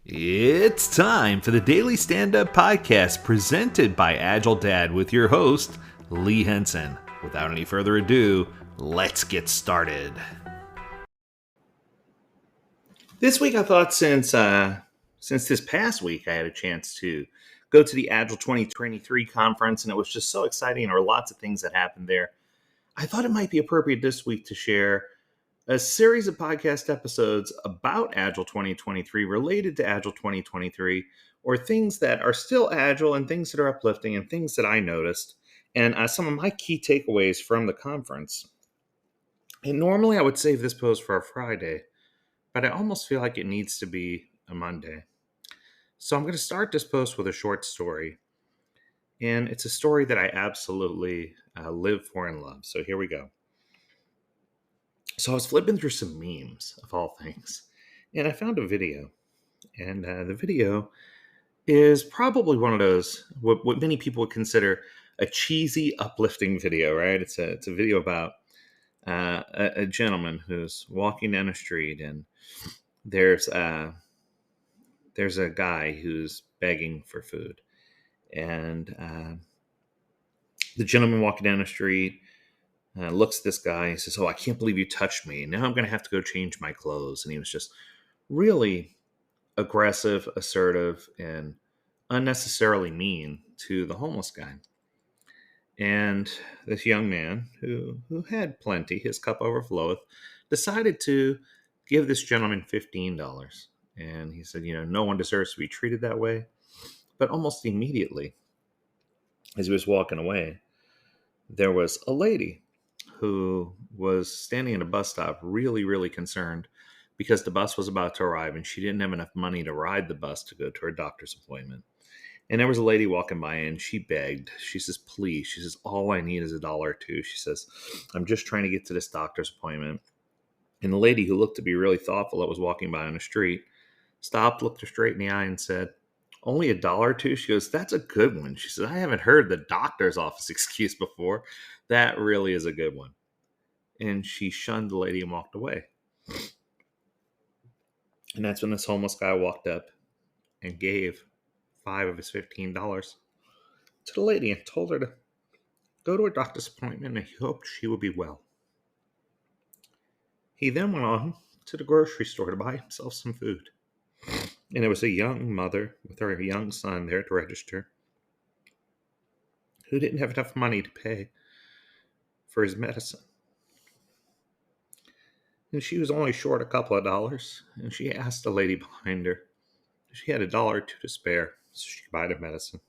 It's time for the Daily Stand Up Podcast presented by AgileDad with your host, Lee Henson. Without any further ado, let's get started. This week I thought since this past week I had a chance to go to the Agile 2023 conference, and it was just so exciting. There were lots of things that happened there. I thought it might be appropriate this week to share a series of podcast episodes about Agile 2023 related to Agile 2023, or things that are still Agile and things that are uplifting and things that I noticed, and some of my key takeaways from the conference. And normally I would save this post for a Friday, but I almost feel like it needs to be a Monday. So I'm going to start this post with a short story. And it's a story that I absolutely live for and love. So here we go. So I was flipping through some memes, of all things, and I found a video. And the video is probably one of those, what many people would consider a cheesy, uplifting video, right? It's a video about a gentleman who's walking down a street, and there's a guy who's begging for food. And the gentleman walking down the street looks at this guy and says, "Oh, I can't believe you touched me. Now I'm going to have to go change my clothes." And he was just really aggressive, assertive, and unnecessarily mean to the homeless guy. And this young man, who had plenty, his cup overfloweth, decided to give this gentleman $15. And he said, no one deserves to be treated that way. But almost immediately, as he was walking away, there was a lady who was standing at a bus stop, really, really concerned because the bus was about to arrive and she didn't have enough money to ride the bus to go to her doctor's appointment. And there was a lady walking by and she begged. She says, "Please," she says, "all I need is $1 or $2. She says, "I'm just trying to get to this doctor's appointment." And the lady, who looked to be really thoughtful, that was walking by on the street, stopped, looked her straight in the eye and said, "Only $1 or $2? She goes, "That's a good one." She said, "I haven't heard the doctor's office excuse before. That really is a good one." And she shunned the lady and walked away. And that's when this homeless guy walked up and gave 5 of his $15 to the lady and told her to go to her doctor's appointment, and he hoped she would be well. He then went on to the grocery store to buy himself some food. And it was a young mother with her young son there to register, who didn't have enough money to pay for his medicine. And she was only short a couple of dollars, and she asked the lady behind her if she had $1 or $2 to spare so she could buy the medicine.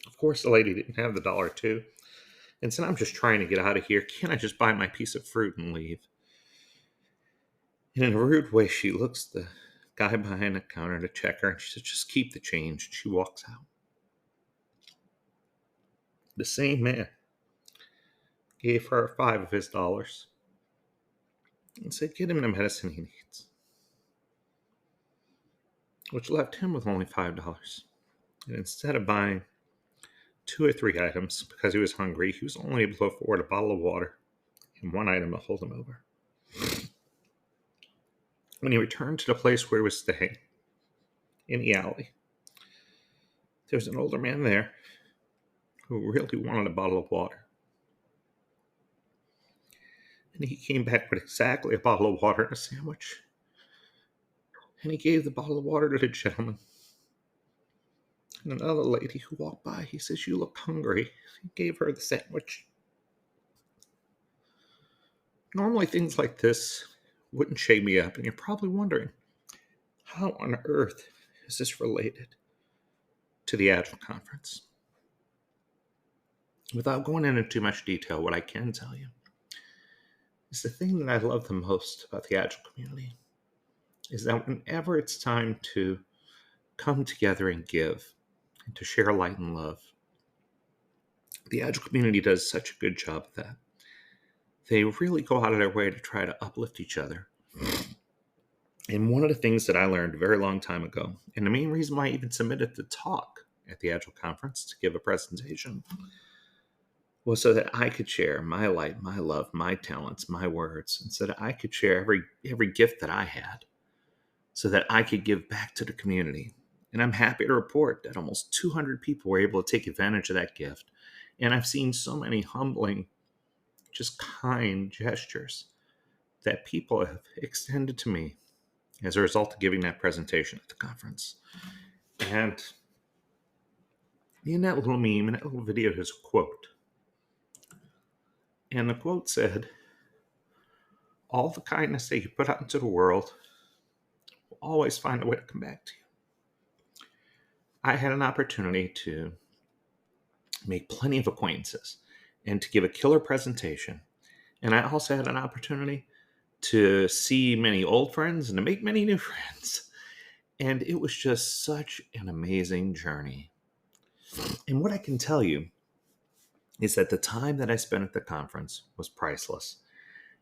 Of course, the lady didn't have the $1 or $2 and said, "I'm just trying to get out of here. Can't I just buy my piece of fruit and leave?" And in a rude way, she looks the guy behind the counter to check her, and she says, "Just keep the change." And she walks out. The same man gave her 5 of his dollars and said, "Get him the medicine he needs," which left him with only $5. And instead of buying 2 or 3 items because he was hungry, he was only able to afford a bottle of water and 1 item to hold him over. When he returned to the place where he was staying, in the alley, there was an older man there who really wanted a bottle of water. And he came back with exactly a bottle of water and a sandwich. And he gave the bottle of water to the gentleman. And another lady who walked by, he says, "You look hungry." He gave her the sandwich. Normally things like this wouldn't shake me up, and you're probably wondering, how on earth is this related to the Agile conference? Without going into too much detail, what I can tell you is the thing that I love the most about the Agile community is that whenever it's time to come together and give and to share light and love, the Agile community does such a good job of that. They really go out of their way to try to uplift each other. And one of the things that I learned a very long time ago, and the main reason why I even submitted the talk at the Agile conference to give a presentation, was so that I could share my light, my love, my talents, my words, and so that I could share every gift that I had, so that I could give back to the community. And I'm happy to report that almost 200 people were able to take advantage of that gift. And I've seen so many humbling, just kind gestures that people have extended to me as a result of giving that presentation at the conference. And in that little meme, in that little video, there's a quote. And the quote said, "All the kindness that you put out into the world will always find a way to come back to you." I had an opportunity to make plenty of acquaintances and to give a killer presentation. And I also had an opportunity to see many old friends and to make many new friends. And it was just such an amazing journey. And what I can tell you is that the time that I spent at the conference was priceless,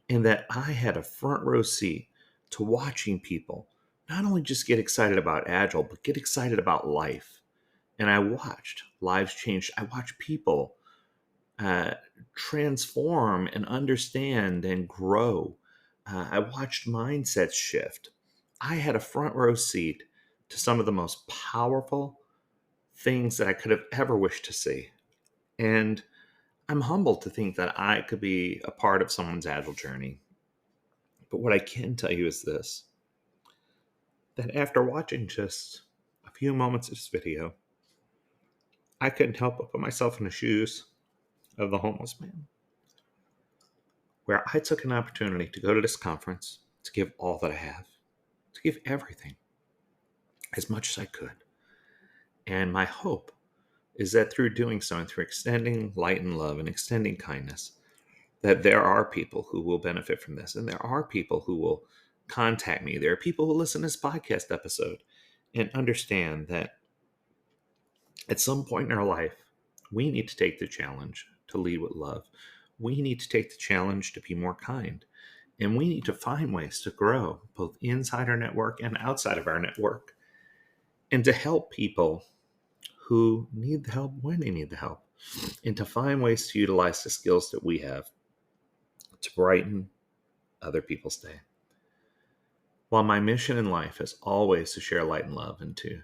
and that I had a front row seat to watching people not only just get excited about Agile, but get excited about life. And I watched lives change. I watched people uh, transform and understand and grow. I watched mindsets shift. I had a front row seat to some of the most powerful things that I could have ever wished to see. And I'm humbled to think that I could be a part of someone's Agile journey. But what I can tell you is this, that after watching just a few moments of this video, I couldn't help but put myself in the shoes of the homeless man, where I took an opportunity to go to this conference, to give all that I have, to give everything, as much as I could. And my hope is that through doing so and through extending light and love and extending kindness, that there are people who will benefit from this. And there are people who will contact me. There are people who listen to this podcast episode and understand that at some point in our life, we need to take the challenge to lead with love. We need to take the challenge to be more kind. And we need to find ways to grow both inside our network and outside of our network, and to help people who need the help when they need the help, and to find ways to utilize the skills that we have to brighten other people's day. While my mission in life is always to share light and love and to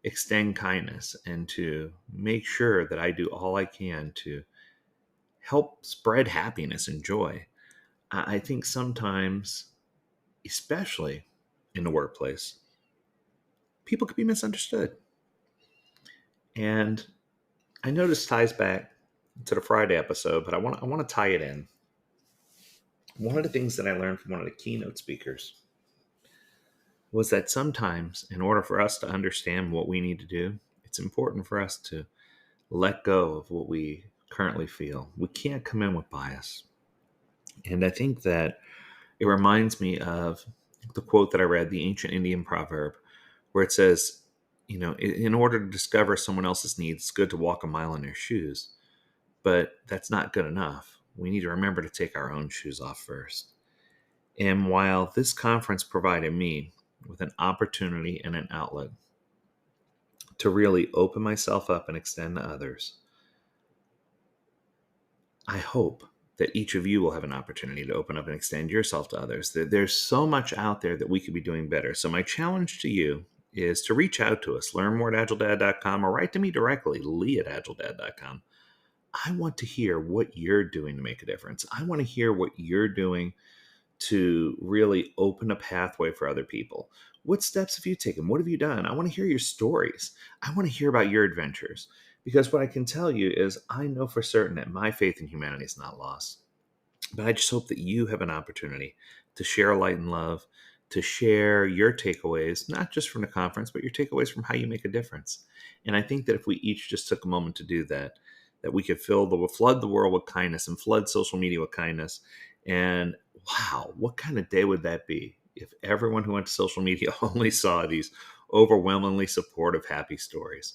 extend kindness and to make sure that I do all I can to help spread happiness and joy, I think sometimes, especially in the workplace, people can be misunderstood. And I know this ties back to the Friday episode, but I want to tie it in. One of the things that I learned from one of the keynote speakers was that sometimes, in order for us to understand what we need to do, it's important for us to let go of what we currently feel. We can't come in with bias. And I think that it reminds me of the quote that I read, the ancient Indian proverb, where it says, in order to discover someone else's needs, it's good to walk a mile in their shoes. But that's not good enough. We need to remember to take our own shoes off first. And while this conference provided me with an opportunity and an outlet to really open myself up and extend to others, I hope that each of you will have an opportunity to open up and extend yourself to others. There's so much out there that we could be doing better. So my challenge to you is to reach out to us, learn more at AgileDad.com, or write to me directly, lee@AgileDad.com. I want to hear what you're doing to make a difference. I want to hear what you're doing to really open a pathway for other people. What steps have you taken? What have you done? I want to hear your stories. I want to hear about your adventures, because what I can tell you is I know for certain that my faith in humanity is not lost. But I just hope that you have an opportunity to share light and love, to share your takeaways, not just from the conference, but your takeaways from how you make a difference. And I think that if we each just took a moment to do that, that we could flood the world with kindness and flood social media with kindness. And wow, what kind of day would that be if everyone who went to social media only saw these overwhelmingly supportive, happy stories?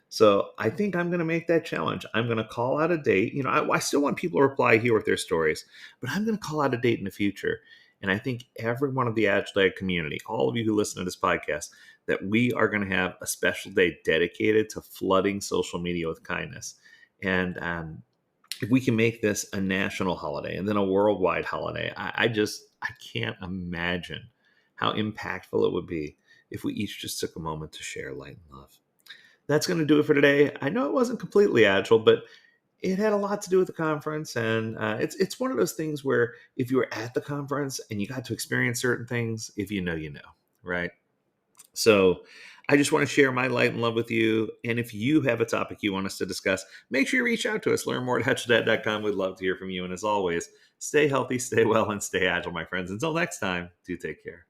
So I think I'm going to make that challenge. I'm going to call out a date. I still want people to reply here with their stories, but I'm going to call out a date in the future. And I think every one of the AgileDad community, all of you who listen to this podcast, that we are going to have a special day dedicated to flooding social media with kindness. And if we can make this a national holiday and then a worldwide holiday, I can't imagine how impactful it would be if we each just took a moment to share light and love. That's going to do it for today. I know it wasn't completely agile, but it had a lot to do with the conference, and it's one of those things where if you were at the conference and you got to experience certain things, if you know, you know, right? So I just want to share my light and love with you. And if you have a topic you want us to discuss, make sure you reach out to us. Learn more at AgileDad.com. We'd love to hear from you. And as always, stay healthy, stay well, and stay agile, my friends. Until next time, do take care.